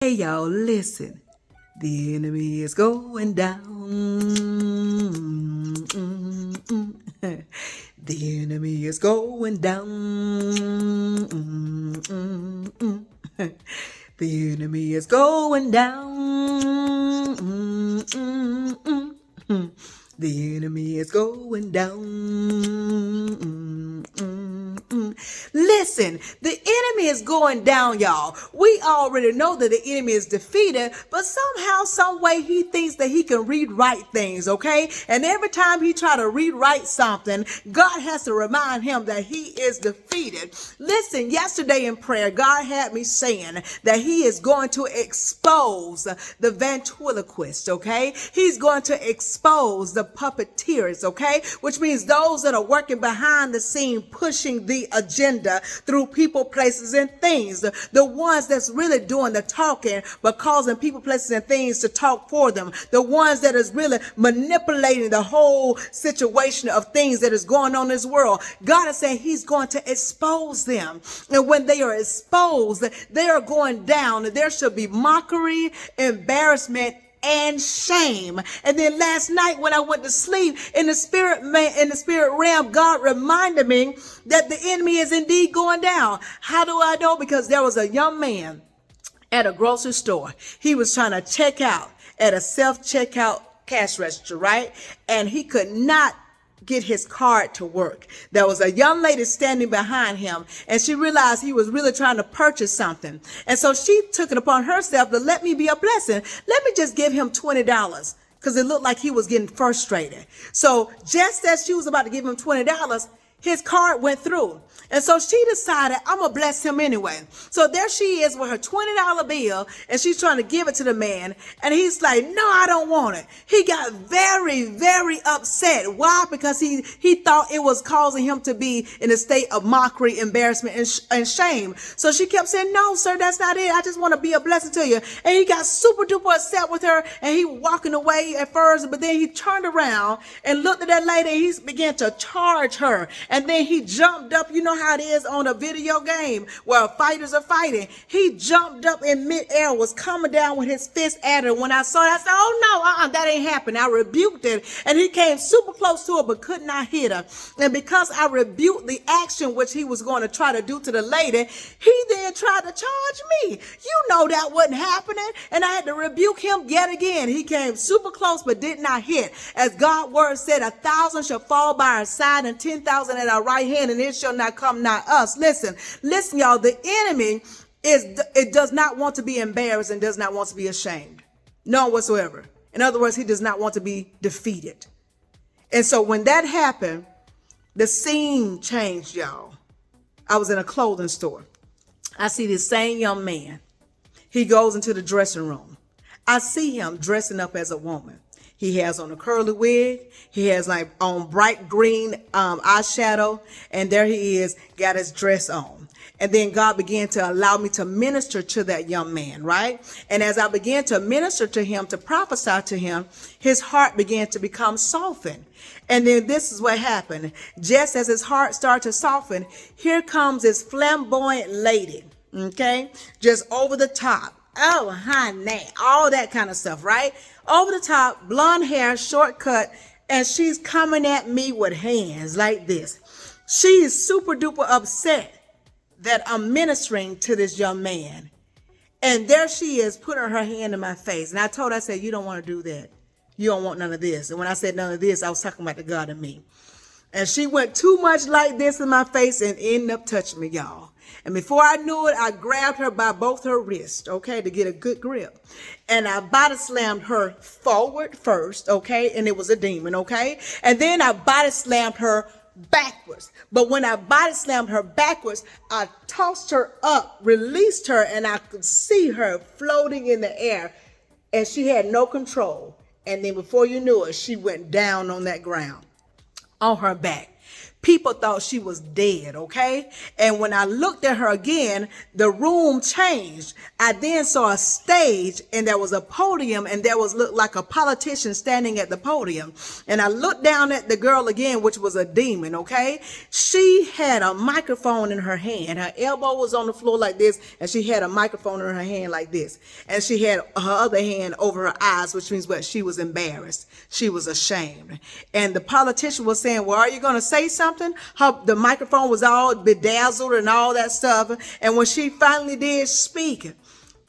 Hey y'all, listen. The enemy is going down. The enemy is going down. The enemy is going down. The enemy is going down. Listen, the enemy is going down, y'all. We already know that the enemy is defeated, but somehow, some way, he thinks that he can rewrite things, okay? And every time he try to rewrite something, God has to remind him that he is defeated. Listen, yesterday in prayer, God had me saying that he is going to expose the ventriloquist, okay? He's going to expose the puppeteers, okay? Which means those that are working behind the scene, pushing the agenda through people, places, and things. The ones that's really doing the talking, but causing people, places, and things to talk for them. The ones that is really manipulating the whole situation of things that is going on in this world. God is saying he's going to expose them. And when they are exposed, they are going down. There should be mockery, embarrassment, and shame. And then last night when I went to sleep in the spirit realm, God reminded me that the enemy is indeed going down. How do I know? Because there was a young man at a grocery store. He was trying to check out at a self-checkout cash register, right? And he could not get his card to work. There was a young lady standing behind him, and she realized he was really trying to purchase something. And so she took it upon herself to let me be a blessing. Let me just give him $20 because it looked like he was getting frustrated. So just as she was about to give him $20, his card went through. And so she decided, I'm going to bless him anyway. So there she is with her $20 bill, and she's trying to give it to the man. And he's like, no, I don't want it. He got very, very upset. Why? Because he thought it was causing him to be in a state of mockery, embarrassment, and shame. So she kept saying, no, sir, that's not it. I just want to be a blessing to you. And he got super duper upset with her, and he walking away at first, but then he turned around and looked at that lady, and he began to charge her. And then he jumped up. You know how it is on a video game where fighters are fighting. He jumped up in midair, was coming down with his fist at her. When I saw that, I said, oh no, that ain't happening. I rebuked it, and he came super close to her but could not hit her. And because I rebuked the action which he was going to try to do to the lady, he then tried to charge me. You know that wasn't happening, and I had to rebuke him yet again. He came super close but did not hit. As God's word said, 1,000 shall fall by our side and 10,000 at our right hand, and it shall not come not us. Listen, y'all, the enemy does not want to be embarrassed and does not want to be ashamed. None whatsoever. In other words, he does not want to be defeated. And so when that happened, the scene changed, y'all. I was in a clothing store. I see this same young man. He goes into the dressing room. I see him dressing up as a woman. He has on a curly wig. He has like on bright green eyeshadow. And there he is, got his dress on. And then God began to allow me to minister to that young man, right? And as I began to minister to him, to prophesy to him, his heart began to become softened. And then this is what happened. Just as his heart started to soften, here comes this flamboyant lady, okay? Just over the top. Oh, honey, all that kind of stuff, right? Over the top, blonde hair, shortcut, and she's coming at me with hands like this. She is super duper upset that I'm ministering to this young man. And there she is putting her hand in my face. And I told her, I said, you don't want to do that. You don't want none of this. And when I said none of this, I was talking about the God in me. And she went too much like this in my face and ended up touching me, y'all. And before I knew it, I grabbed her by both her wrists, okay, to get a good grip. And I body slammed her forward first, okay, and it was a demon, okay? And then I body slammed her backwards. But when I body slammed her backwards, I tossed her up, released her, and I could see her floating in the air. And she had no control. And then before you knew it, she went down on that ground, on her back. People thought she was dead, okay? And when I looked at her again, the room changed. I then saw a stage, and there was a podium, and there was looked like a politician standing at the podium. And I looked down at the girl again, which was a demon, okay? She had a microphone in her hand. Her elbow was on the floor like this, and she had a microphone in her hand like this. And she had her other hand over her eyes, which means what? She was embarrassed. She was ashamed. And the politician was saying, well, are you going to say something? The microphone was all bedazzled and all that stuff. And when she finally did speak,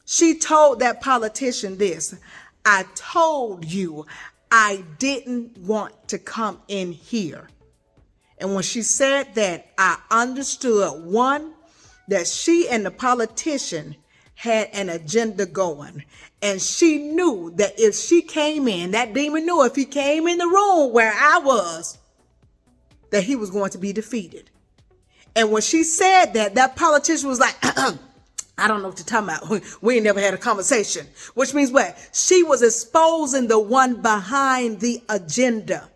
she told that politician this: I told you I didn't want to come in here. And when she said that, I understood, one, that she and the politician had an agenda going. And she knew that if she came in, that demon knew if he came in the room where I was, that he was going to be defeated. And when she said that, that politician was like, I don't know what you're talking about. We ain't never had a conversation. Which means what? She was exposing the one behind the agenda.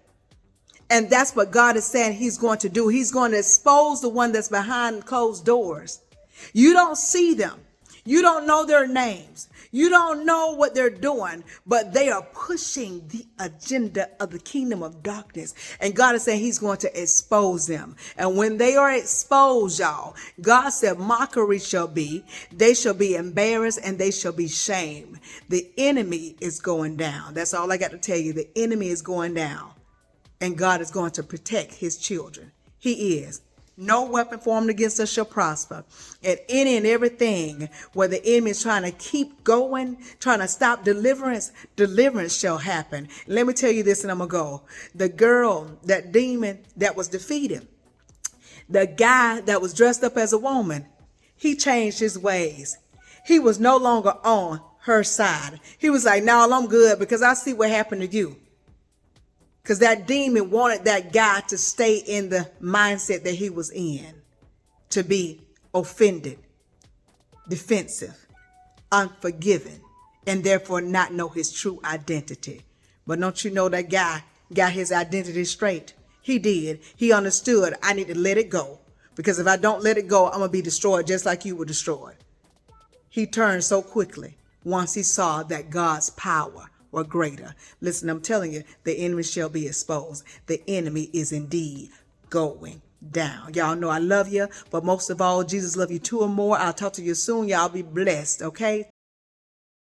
And that's what God is saying he's going to do. He's going to expose the one that's behind closed doors. You don't see them. You don't know their names. You don't know what they're doing, but they are pushing the agenda of the kingdom of darkness. And God is saying he's going to expose them. And when they are exposed, y'all, God said mockery shall be, they shall be embarrassed, and they shall be shamed. The enemy is going down. That's all I got to tell you. The enemy is going down, and God is going to protect his children. He is. No weapon formed against us shall prosper. And any and everything where the enemy is trying to keep going, trying to stop deliverance, deliverance shall happen. Let me tell you this, and I'm going to go. The girl, that demon that was defeated, the guy that was dressed up as a woman, he changed his ways. He was no longer on her side. He was like, no, I'm good because I see what happened to you. Because that demon wanted that guy to stay in the mindset that he was in, to be offended, defensive, unforgiving, and therefore not know his true identity. But don't you know that guy got his identity straight? He did. He understood, I need to let it go. Because if I don't let it go, I'm going to be destroyed just like you were destroyed. He turned so quickly once he saw that God's power or greater. Listen, I'm telling you, the enemy shall be exposed. The enemy is indeed going down. Y'all know I love you, but most of all, Jesus love you 2 or more. I'll talk to you soon. Y'all be blessed, okay?